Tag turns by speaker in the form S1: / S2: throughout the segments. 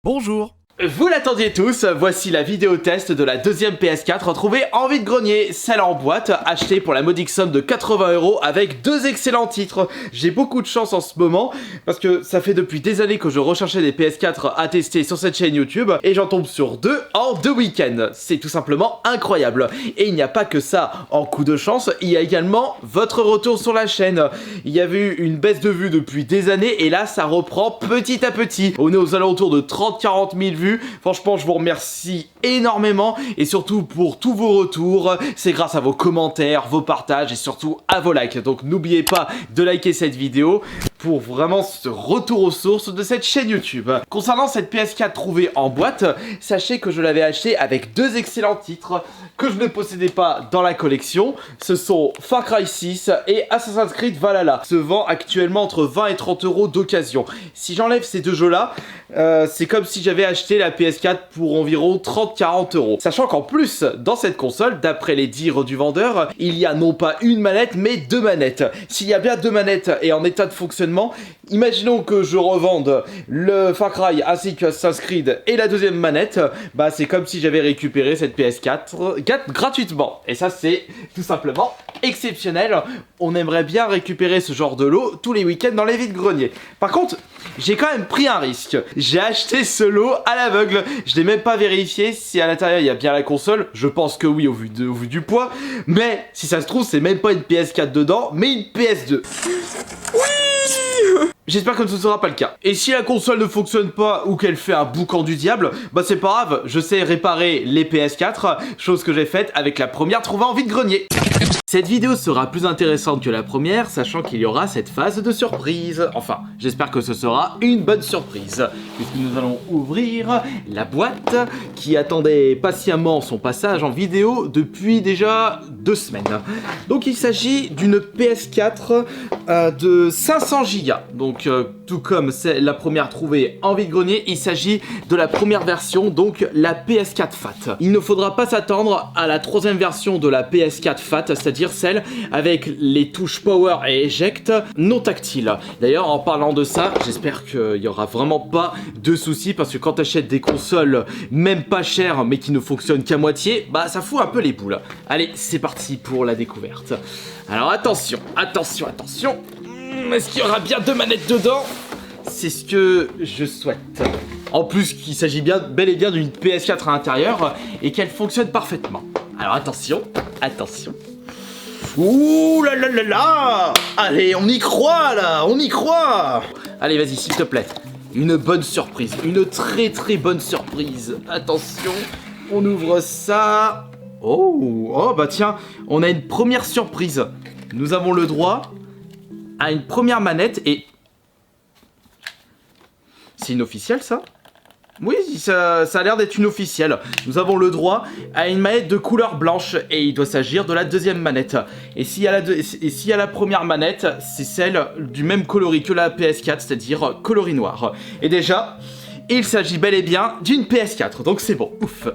S1: Bonjour.
S2: Vous l'attendiez tous, voici la vidéo test de la deuxième PS4 retrouvée en vide-grenier, celle en boîte, achetée pour la modique somme de 80 € avec deux excellents titres. J'ai beaucoup de chance en ce moment, parce que ça fait depuis des années que je recherchais des PS4 à tester sur cette chaîne YouTube, et j'en tombe sur deux en 2 week-ends. C'est tout simplement incroyable. Et il n'y a pas que ça, en coup de chance, il y a également votre retour sur la chaîne. Il y avait eu une baisse de vues depuis des années, et là ça reprend petit à petit. On est aux alentours de 30-40 000 vues. Franchement, je vous remercie énormément et surtout pour tous vos retours. C'est grâce à vos commentaires, vos partages et surtout à vos likes. Donc n'oubliez pas de liker cette vidéo pour vraiment ce retour aux sources de cette chaîne YouTube. Concernant cette PS4 trouvée en boîte, sachez que je l'avais achetée avec deux excellents titres que je ne possédais pas dans la collection. Ce sont Far Cry 6 et Assassin's Creed Valhalla. Se vend actuellement entre 20 et 30 € d'occasion. Si j'enlève ces deux jeux-là, c'est comme si j'avais acheté la PS4 pour environ 30-40 €. Sachant qu'en plus, dans cette console, d'après les dires du vendeur, il y a non pas une manette, mais deux manettes. S'il y a bien deux manettes et en état de fonctionnement, imaginons que je revende le Far Cry ainsi que Assassin's Creed et la deuxième manette, bah c'est comme si j'avais récupéré cette PS4 gratuitement. Et ça c'est tout simplement exceptionnel. On aimerait bien récupérer ce genre de lot tous les week-ends dans les vides-greniers. Par contre, j'ai quand même pris un risque. J'ai acheté ce lot à l'aveugle. Je n'ai même pas vérifié si à l'intérieur il y a bien la console. Je pense que oui au vu du poids. Mais si ça se trouve c'est même pas une PS4 dedans, mais une PS2. J'espère que ce ne sera pas le cas. Et si la console ne fonctionne pas ou qu'elle fait un boucan du diable, bah c'est pas grave, je sais réparer les PS4, chose que j'ai faite avec la première trouvée en vide-grenier. Cette vidéo sera plus intéressante que la première, sachant qu'il y aura cette phase de surprise. Enfin, j'espère que ce sera une bonne surprise, puisque nous allons ouvrir la boîte qui attendait patiemment son passage en vidéo depuis déjà 2 semaines. Donc il s'agit d'une PS4 de 500 Go. Donc tout comme c'est la première trouvée en vide-grenier, il s'agit de la première version, donc la PS4 Fat. Il ne faudra pas s'attendre à la troisième version de la PS4 Fat, c'est-à-dire celle avec les touches Power et Eject non tactiles. D'ailleurs, en parlant de ça, j'espère qu'il n'y aura vraiment pas de soucis, parce que quand tu achètes des consoles même pas chères mais qui ne fonctionnent qu'à moitié, bah ça fout un peu les boules. Allez, c'est parti pour la découverte. Alors attention, attention, attention. Est-ce qu'il y aura bien deux manettes dedans? C'est ce que je souhaite. En plus qu'il s'agit bel et bien d'une PS4 à l'intérieur et qu'elle fonctionne parfaitement. Alors attention, attention. Ouh là là là là! Allez, on y croit là, on y croit! Allez, vas-y, s'il te plaît. Une bonne surprise, une très très bonne surprise. Attention, on ouvre ça. Oh bah tiens, on a une première surprise. Nous avons le droit à une première manette et... C'est inofficiel ça? Oui, ça a l'air d'être une officielle. Nous avons le droit à une manette de couleur blanche et il doit s'agir de la deuxième manette. Et s'il y a la première manette, c'est celle du même coloris que la PS4, c'est-à-dire coloris noir. Et déjà, il s'agit bel et bien d'une PS4, donc c'est bon, ouf.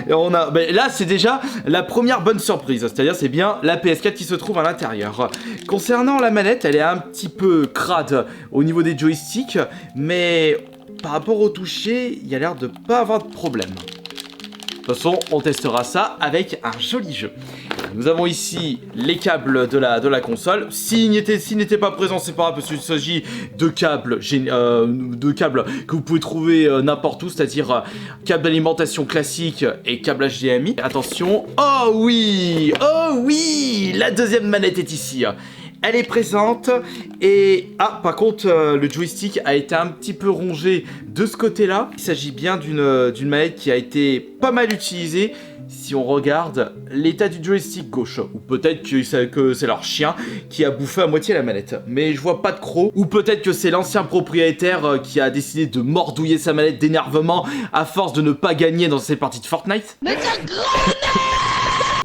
S2: Là, c'est déjà la première bonne surprise, c'est-à-dire c'est bien la PS4 qui se trouve à l'intérieur. Concernant la manette, elle est un petit peu crade au niveau des joysticks, mais par rapport au toucher, il y a l'air de pas avoir de problème. De toute façon, on testera ça avec un joli jeu. Nous avons ici les câbles de la console. S'ils n'étaient pas présents, c'est pas grave, parce qu'il s'agit de câbles que vous pouvez trouver n'importe où, c'est-à-dire câble d'alimentation classique et câble HDMI. Attention, oh oui, la deuxième manette est ici. Elle est présente et... Ah, par contre, le joystick a été un petit peu rongé de ce côté-là. Il s'agit bien d'une manette qui a été pas mal utilisée. Si on regarde l'état du joystick gauche, ou peut-être que c'est leur chien qui a bouffé à moitié la manette, mais je vois pas de croc, ou peut-être que c'est l'ancien propriétaire qui a décidé de mordouiller sa manette d'énervement à force de ne pas gagner dans ses parties de Fortnite. Mais t'as grenade!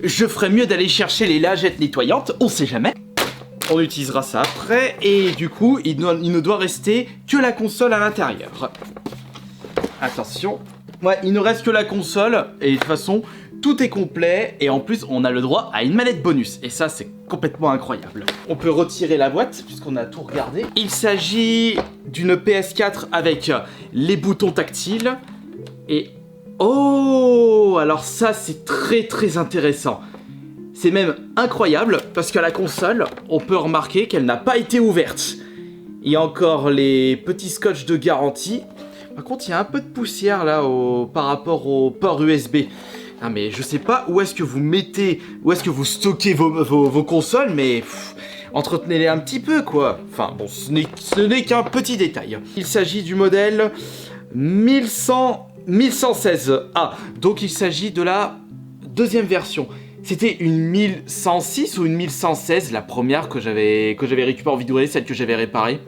S2: Je ferais mieux d'aller chercher les lingettes nettoyantes, on sait jamais. On utilisera ça après, et du coup, il ne doit rester que la console à l'intérieur. Attention. Ouais, il ne reste que la console, et de toute façon, tout est complet et en plus on a le droit à une manette bonus. Et ça c'est complètement incroyable. On peut retirer la boîte puisqu'on a tout regardé. Il s'agit d'une PS4 avec les boutons tactiles et... Oh, alors ça c'est très intéressant. C'est même incroyable parce qu'à la console, on peut remarquer qu'elle n'a pas été ouverte. Il y a encore les petits scotch de garantie. Par contre, il y a un peu de poussière là par rapport au port USB. Ah mais je sais pas où est-ce que vous mettez, où est-ce que vous stockez vos consoles, mais entretenez-les un petit peu quoi. Enfin bon, ce n'est qu'un petit détail. Il s'agit du modèle 1116A. Donc il s'agit de la deuxième version. C'était une 1106 ou une 1116, la première que j'avais récupérée en vidéo, celle que j'avais réparée.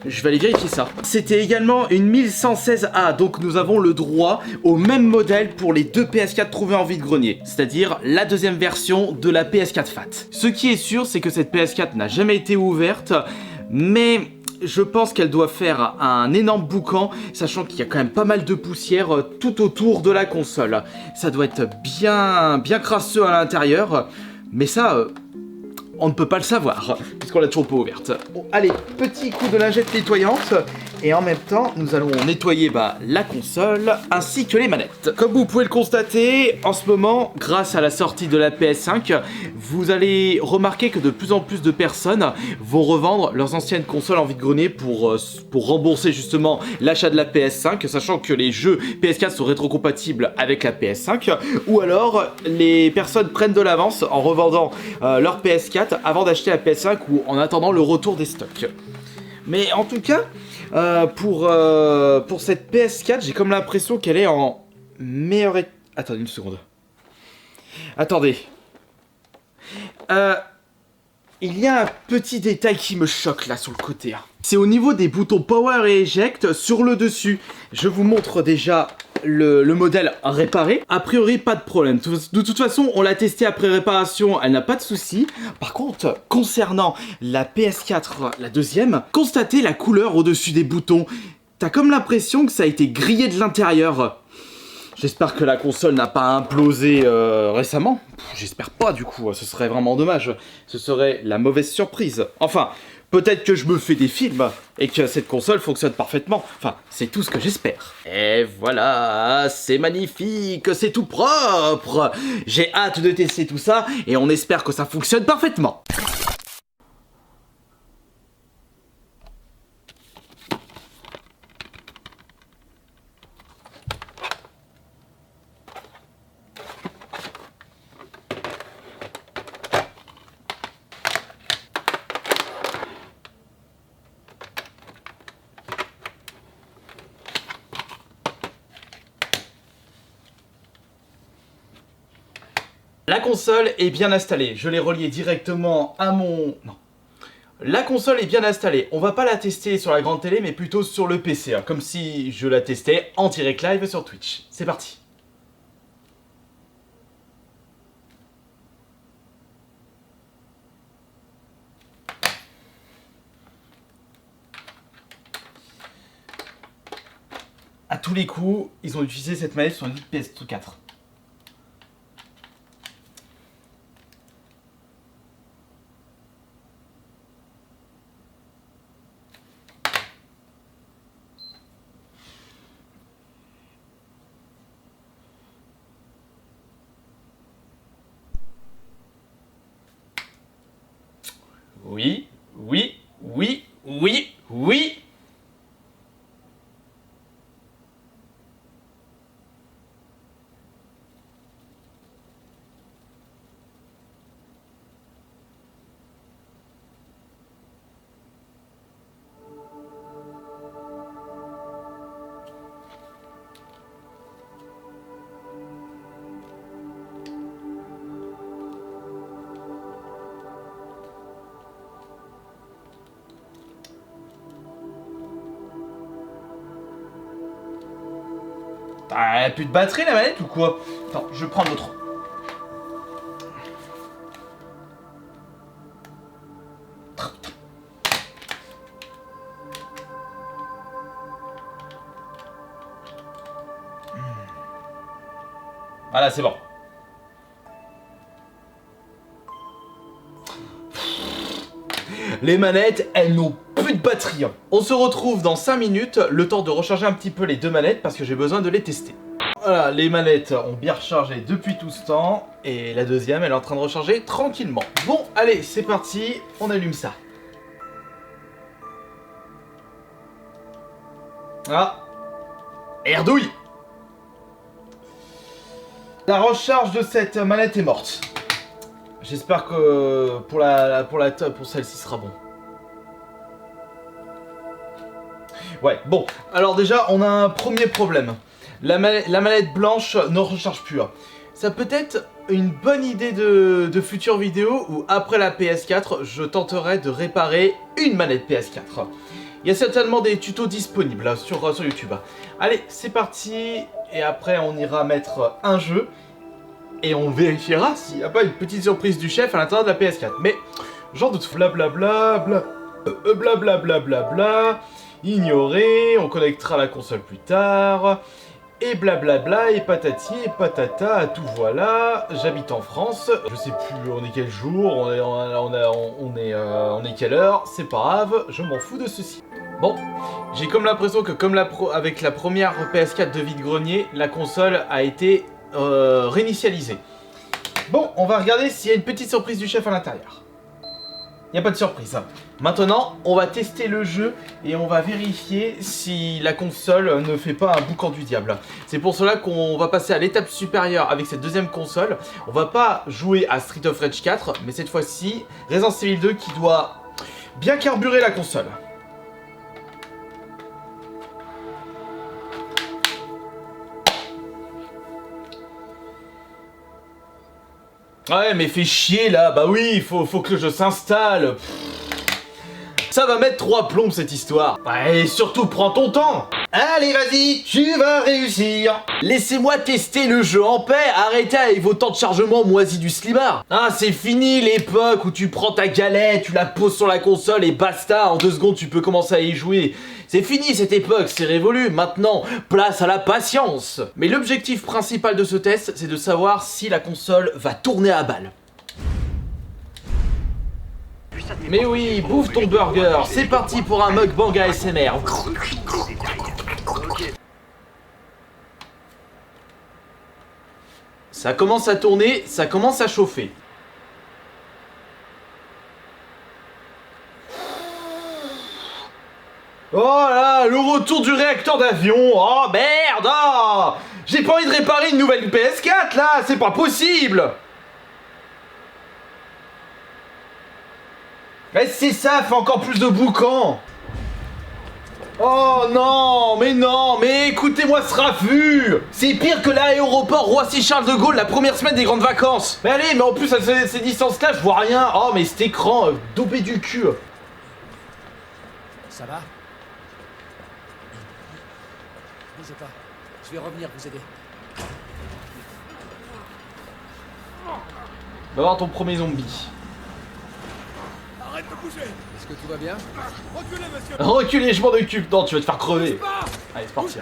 S2: Je vais aller vérifier ça. C'était également une 1116A, donc nous avons le droit au même modèle pour les deux PS4 trouvés en vide-grenier, c'est-à-dire la deuxième version de la PS4 Fat. Ce qui est sûr, c'est que cette PS4 n'a jamais été ouverte, mais je pense qu'elle doit faire un énorme boucan, sachant qu'il y a quand même pas mal de poussière tout autour de la console. Ça doit être bien crasseux à l'intérieur, mais ça... on ne peut pas le savoir, puisqu'on l'a toujours pas ouverte. Bon, allez, petit coup de lingette nettoyante, et en même temps, nous allons nettoyer la console, ainsi que les manettes. Comme vous pouvez le constater, en ce moment, grâce à la sortie de la PS5, vous allez remarquer que de plus en plus de personnes vont revendre leurs anciennes consoles en vide-grenier pour rembourser justement l'achat de la PS5, sachant que les jeux PS4 sont rétrocompatibles avec la PS5, ou alors les personnes prennent de l'avance en revendant leur PS4 avant d'acheter la PS5 ou en attendant le retour des stocks. Mais en tout cas, pour cette PS4, j'ai comme l'impression qu'elle est en meilleur état. Attendez une seconde. Attendez. Il y a un petit détail qui me choque là sur le côté. C'est au niveau des boutons Power et Eject sur le dessus. Je vous montre déjà le modèle réparé. A priori, pas de problème. De toute façon, on l'a testé après réparation, elle n'a pas de souci. Par contre, concernant la PS4, la deuxième, constatez la couleur au-dessus des boutons. T'as comme l'impression que ça a été grillé de l'intérieur. J'espère que la console n'a pas implosé récemment. J'espère pas du coup, ce serait vraiment dommage. Ce serait la mauvaise surprise. Enfin, peut-être que je me fais des films et que cette console fonctionne parfaitement. Enfin, c'est tout ce que j'espère. Et voilà, c'est magnifique, c'est tout propre. J'ai hâte de tester tout ça et on espère que ça fonctionne parfaitement. La console est bien installée, je l'ai reliée directement à mon... Non. La console est bien installée, on va pas la tester sur la grande télé mais plutôt sur le PC, hein, comme si je la testais en direct live sur Twitch. C'est parti. À tous les coups, ils ont utilisé cette manette sur une PS4. Oui, oui, oui, oui, oui. Elle a plus de batterie la manette ou quoi? Attends, je prends l'autre. Voilà, c'est bon. Les manettes, elles n'ont plus de batterie. On se retrouve dans 5 minutes, le temps de recharger un petit peu les deux manettes parce que j'ai besoin de les tester. Voilà, les manettes ont bien rechargé depuis tout ce temps. Et la deuxième, elle est en train de recharger tranquillement. Bon, allez, c'est parti, on allume ça. Ah, erdouille. La recharge de cette manette est morte. J'espère que pour celle-ci sera bon. Ouais, bon. Alors déjà, on a un premier problème. La manette blanche ne recharge plus. Ça peut être une bonne idée de future vidéo où après la PS4, je tenterai de réparer une manette PS4. Il y a certainement des tutos disponibles sur YouTube. Allez, c'est parti. Et après, on ira mettre un jeu. Et on vérifiera s'il n'y a pas une petite surprise du chef à l'intérieur de la PS4. Mais j'en doute. Blablabla. Blablabla. Ignorer. On connectera la console plus tard. Et blablabla. Et patati et patata. Tout voilà. J'habite en France. Je sais plus on est quel jour. On est quelle heure. C'est pas grave. Je m'en fous de ceci. Bon, j'ai comme l'impression que comme avec la première PS4 de vide-grenier, la console a été réinitialisée. Bon, on va regarder s'il y a une petite surprise du chef à l'intérieur. Il n'y a pas de surprise. Maintenant, on va tester le jeu et on va vérifier si la console ne fait pas un boucan du diable. C'est pour cela qu'on va passer à l'étape supérieure avec cette deuxième console. On va pas jouer à Street of Rage 4, mais cette fois-ci, Resident Evil 2 qui doit bien carburer la console. Ouais, mais fais chier là, bah oui, faut que le jeu s'installe. Ça va mettre 3 plombs cette histoire. Ouais, et surtout, prends ton temps. Allez, vas-y, tu vas réussir. Laissez-moi tester le jeu en paix. Arrêtez avec vos temps de chargement moisis du slibard. Ah, c'est fini l'époque où tu prends ta galette, tu la poses sur la console et basta. En 2 secondes, tu peux commencer à y jouer. C'est fini cette époque, c'est révolu. Maintenant, place à la patience. Mais l'objectif principal de ce test, c'est de savoir si la console va tourner à balle. Mais oui, bouffe ton burger, c'est parti pour un mukbang ASMR. Ça commence à tourner, ça commence à chauffer. Oh là, le retour du réacteur d'avion. Oh merde, oh, j'ai pas envie de réparer une nouvelle PS4 là, c'est pas possible. Mais c'est ça, fait encore plus de boucan. Oh non, mais écoutez-moi ce raffut. C'est pire que l'aéroport Roissy-Charles de Gaulle la première semaine des grandes vacances. Mais allez, mais en plus à ces distances-là, je vois rien. Oh mais cet écran, dopé du cul.
S1: Ça va? Bougez pas, je vais revenir vous aider.
S2: Va voir ton premier zombie.
S1: Arrête de bouger! Est-ce que tout va bien? Reculez, monsieur!
S2: Reculez, je m'en occupe. Non, tu vas te faire crever. Allez, c'est parti.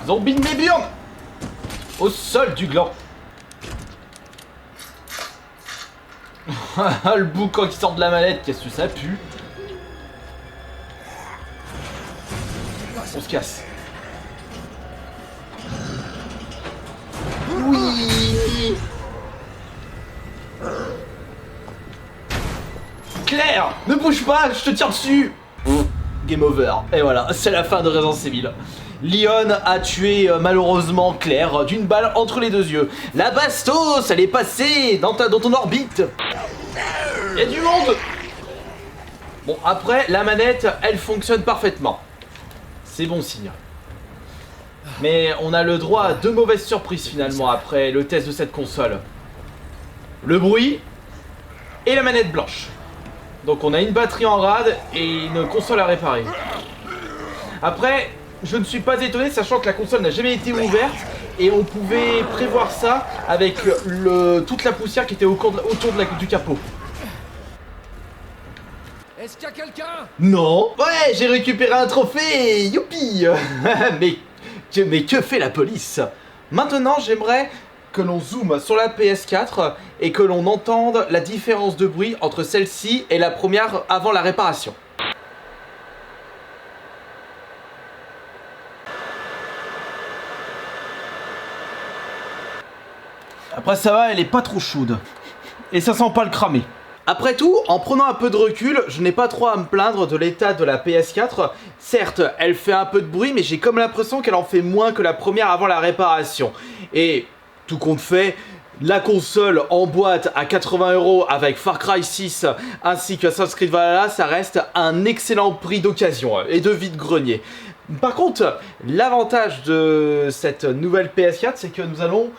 S2: Zombie de mes burnes! Au sol du gland. Le boucan qui sort de la mallette, qu'est-ce que ça pue? On se casse. Oui. Claire, ne bouge pas, je te tire dessus. Game over. Et voilà, c'est la fin de Resident Evil. Leon a tué malheureusement Claire d'une balle entre les 2 yeux. La bastos, elle est passée dans ton orbite. Il y a du monde. Bon, après, la manette, elle fonctionne parfaitement. C'est bon signe. Mais on a le droit à 2 mauvaises surprises finalement après le test de cette console. Le bruit et la manette blanche. Donc on a une batterie en rade et une console à réparer. Après, je ne suis pas étonné sachant que la console n'a jamais été ouverte et on pouvait prévoir ça avec toute la poussière qui était autour du capot.
S1: Est-ce qu'il y a quelqu'un?
S2: Non. Ouais, j'ai récupéré un trophée. Youpi. mais que fait la police? Maintenant, j'aimerais que l'on zoome sur la PS4 et que l'on entende la différence de bruit entre celle-ci et la première avant la réparation. Après ça va, elle est pas trop chaude. Et ça sent pas le cramer. Après tout, en prenant un peu de recul, je n'ai pas trop à me plaindre de l'état de la PS4. Certes, elle fait un peu de bruit, mais j'ai comme l'impression qu'elle en fait moins que la première avant la réparation. Et tout compte fait, la console en boîte à 80 € avec Far Cry 6 ainsi que Assassin's Creed Valhalla, ça reste un excellent prix d'occasion et de vide-grenier. Par contre, l'avantage de cette nouvelle PS4, c'est que nous allons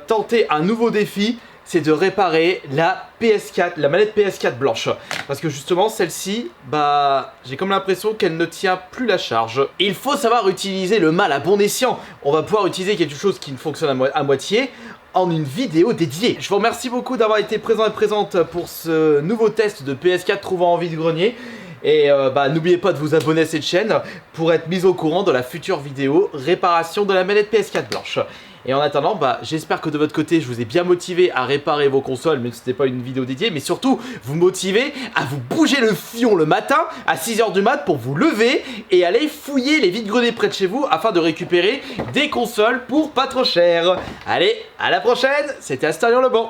S2: tenter un nouveau défi. C'est de réparer la PS4, la manette PS4 blanche. Parce que justement, celle-ci, j'ai comme l'impression qu'elle ne tient plus la charge. Il faut savoir utiliser le mal à bon escient. On va pouvoir utiliser quelque chose qui ne fonctionne à moitié en une vidéo dédiée. Je vous remercie beaucoup d'avoir été présent et présente pour ce nouveau test de PS4 trouvant en vide-grenier. Et n'oubliez pas de vous abonner à cette chaîne pour être mis au courant de la future vidéo réparation de la manette PS4 blanche. Et en attendant, j'espère que de votre côté, je vous ai bien motivé à réparer vos consoles, même si ce n'était pas une vidéo dédiée, mais surtout, vous motivez à vous bouger le fion le matin à 6 h du mat pour vous lever et aller fouiller les vide-greniers près de chez vous afin de récupérer des consoles pour pas trop cher. Allez, à la prochaine, c'était Astarion Le Bon.